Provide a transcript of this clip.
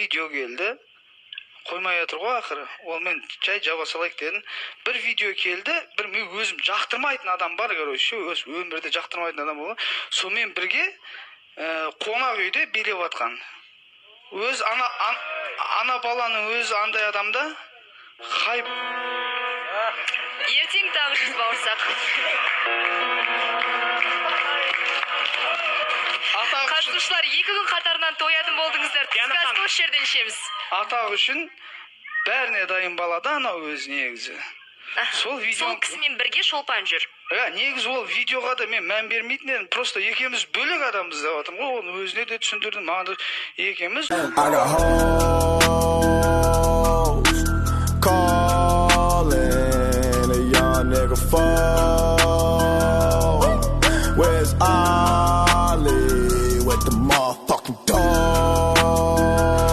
видео келді. Қоймай жатыр ғой ақыры. Ол мен жай жаба салайық дедім. Bir видео келді. Bir мен өзім жақтырмайтын адам бар, короче, өз өмірде жақтырмайтын адам болды. Сонымен бірге қонақ үйде билеп атқан. Өз ана баланың өзі андай адамда хайп. Ертең тағы біз бауырсақ. Қатысушылар 2 күн қатарынан тоятын болдыңыздар. Түскі асты осы жерден ішеміз. Атақ үшін бәріне дайын балада анау өзі негізі. Сол кісімен бірге шолпан жүр. Негізі ол видеоға да мен мән бермейтін едім. Просто екеуміз бөлек адамбыз деп жатырмын ғой. Оны өзіне де түсіндірдім. Маған да екеуміз